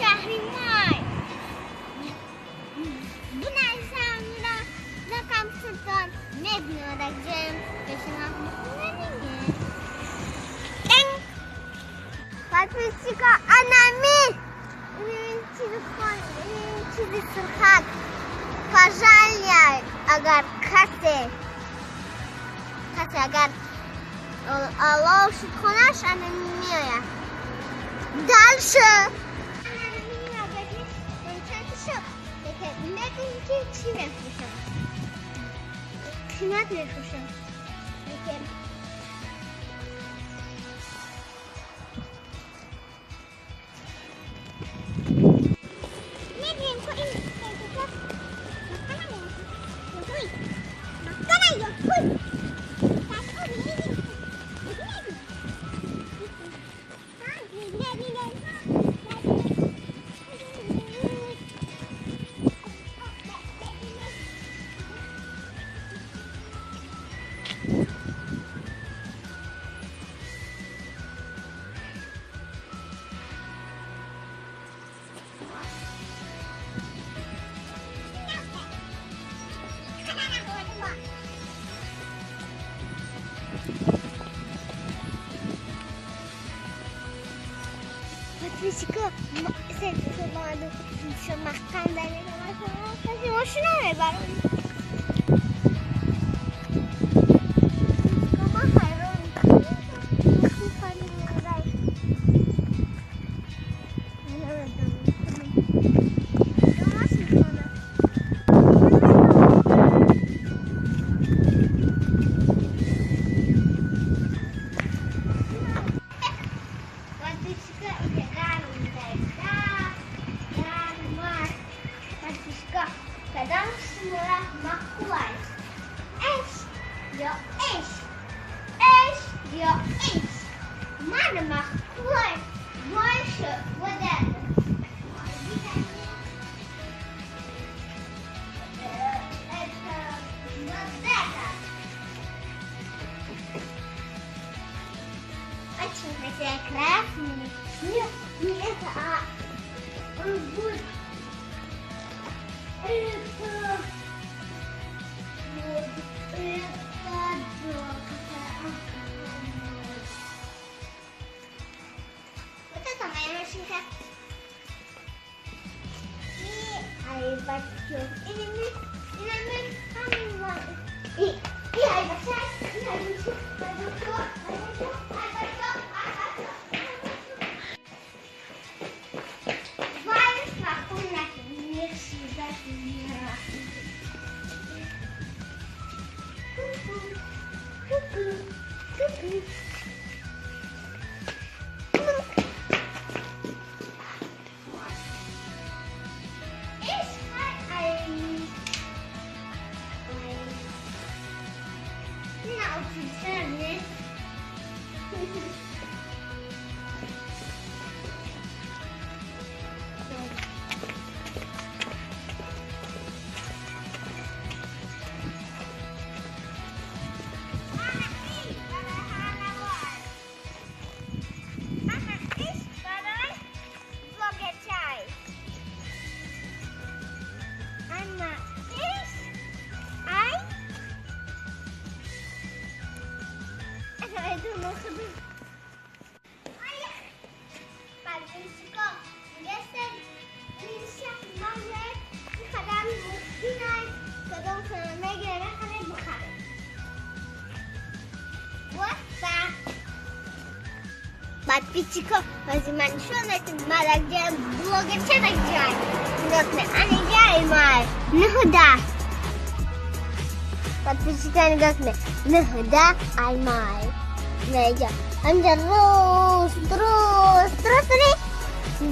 شهری مای بنازم رقم sultan مبنورجم بشنم نمیگه پاتریسیکا انامی این چیزی سرخک پاژالیا اگر کسی اگر الله شد خونش انامی میآید دلشه بگیم که چی میفروشم قیمت میفروشم میگیم که این Patricia, senti filmando insomma candele ma emozionare baroni. Come fai non fai dai. Kadang semula makuai. Ya mana makuai? Больше вот это. Это вот это. Очень прекрасный. Нет, не это, а он будет. Вот это моя машинка. И айбачок. И айбачок. Подписчика возьманшонати малагдем блогерчена джай. Нокне ани джай май. Нхда. Подписчика нокне. Нхда ай май. Неja. Anja terus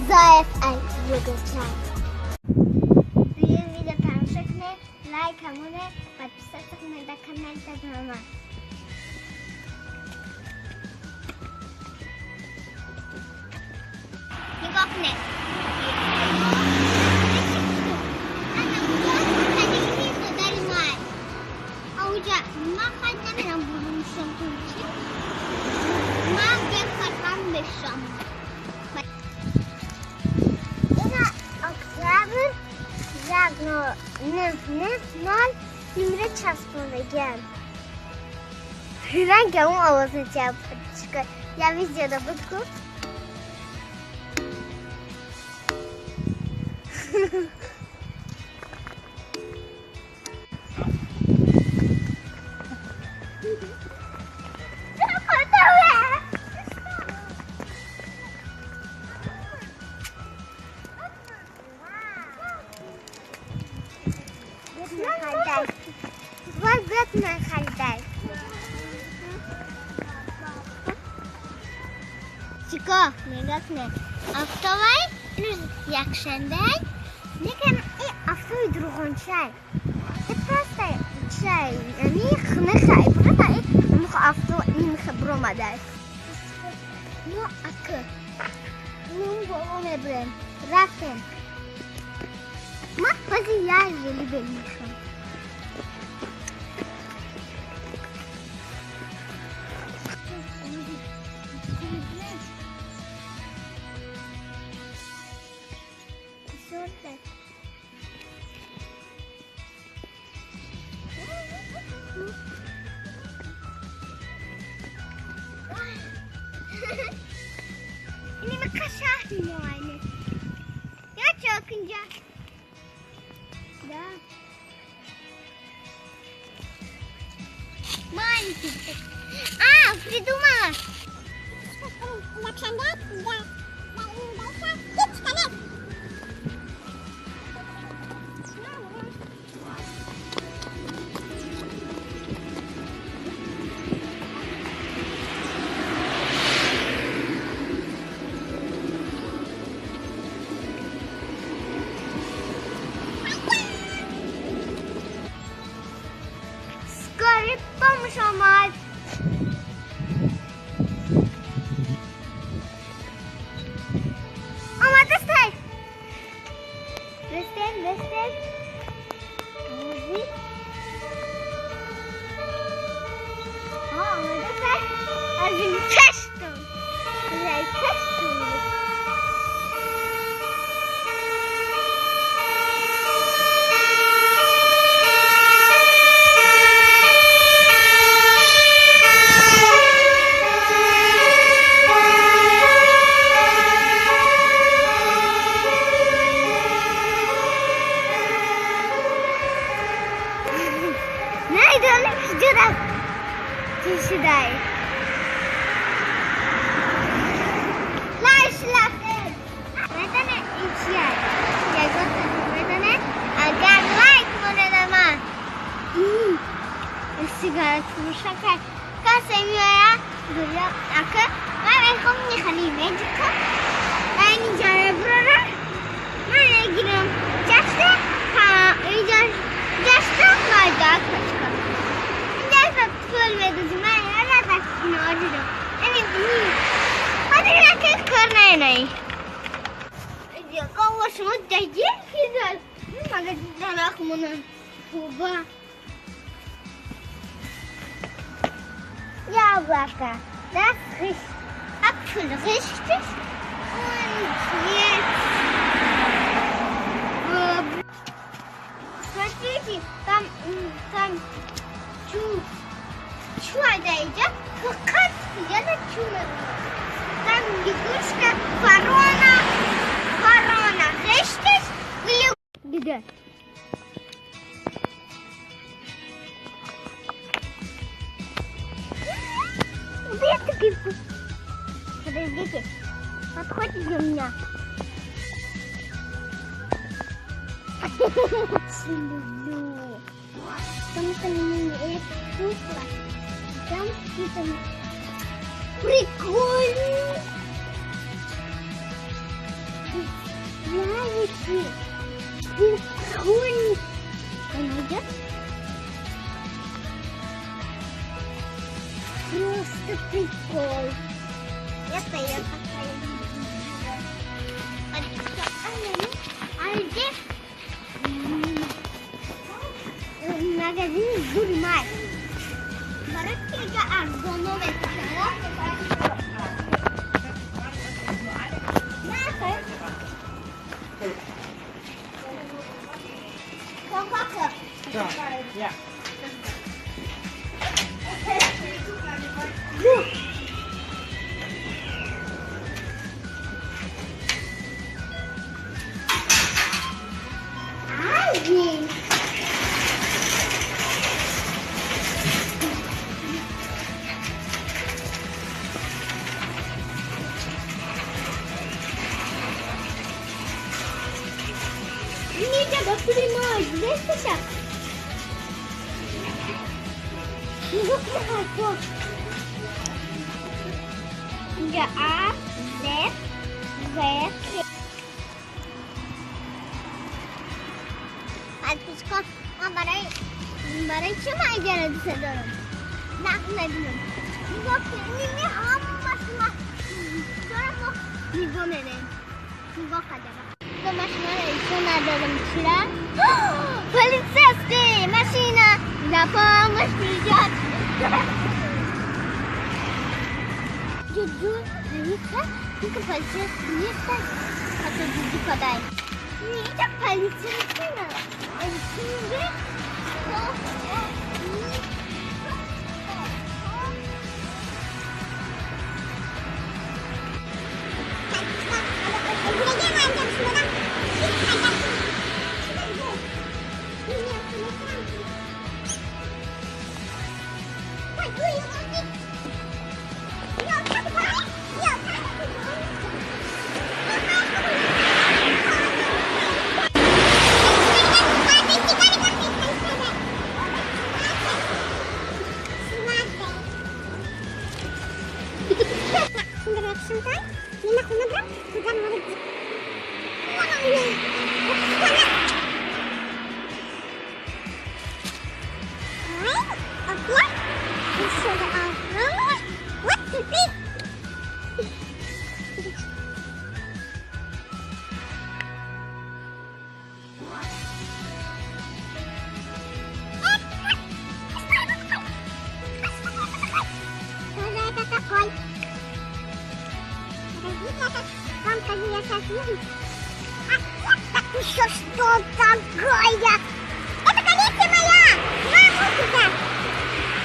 Zayef ай блогерчай. Видео таншекне лайк амуне подписаться на канал Татмама. Никакне. Она просто не видно дальмай. А уже махать на будем шампунчик. Мам, я потом бешам. نال نمیره چسبونگم رنگ اون آوازه جب چکر یا ویدیو رو بگو من خریدم چیکار نگاه کنه افتاوی اینو یکشنده نکن این افتاوی دروغانچه پرسته چه یعنی خنه خیلی برای این مخ افتاوی این خبر آمده نو اکه نون بابا میبرم رفتم ما بازی یار ولی بمیشم ini makasah semuanya ya cokin ya dah main kita itu mah vamos chamar. Ama destek. Destek. Müzik. Ama destek. Azim kestim. Güzel kestim. Sudah. Lain. Mereka ikhlas. Ya kata mereka agar like mana nama. Segala kerusakan. Kau semua dulu aku. Aku ni kali magic. Ini cara berapa? Mana giram? Jasta. Jasta ada kerja. Full with the man, I love that order. I mean, what did I get? Carney. You go wash my day. I'm going to Ja, Waka. Das ist Apfel richtig. Und jetzt. Смотрите, там чудо-идет, как я на чудо. Там лягушка, ворона. Richtig? Где? Где такие? Подождите. Подходите для меня. Очень люблю. Потому что мне это вкусно. Там какие-то прикольные яйки. Прикольные. Она идет? Просто прикол. Это я такая любила. А здесь магазин Гурмай. Баракига Аргонове. Какая? Yeah. Ay. Ninja battery noise. Deixa fechar. Vou colocar aqui. Ninja A, Z, Z. Alpişko, barayı çıkmaya geldi sanırım. Nakledim. Bak, nini hammasına. Sonra bu nidonere. Bak acaba. The machine is Полицейский! Машина! На помощь придет! Джуджу, полиция? Ну-ка, полицейский, не ставь. А то Джуджу подай. Не, это полицейский. Еще что такое? Это коллекция моя! Мамочка!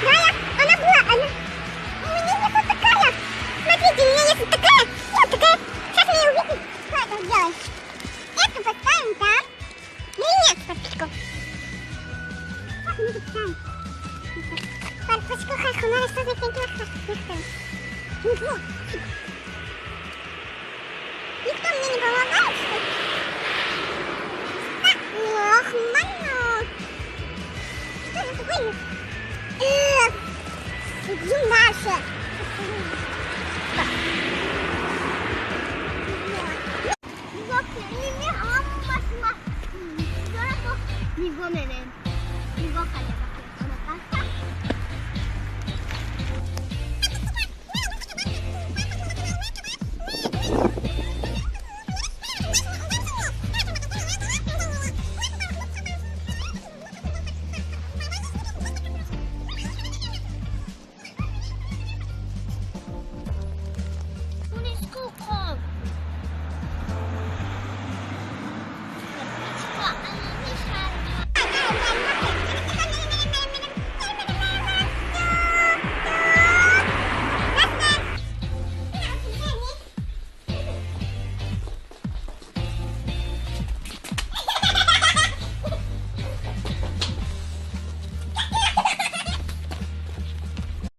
Моя, она была, она... У меня нет вот такая! Смотрите, у меня есть вот такая! Вот такая! Сейчас мне увидим, что это делать. Эту поставим там. Или нет, папочку? Как мы тут ставим? Папочку, хаху, надо что-то пенька. Никто мне не помогает, что ли? Ох, мама! Что это такое? Идем дальше.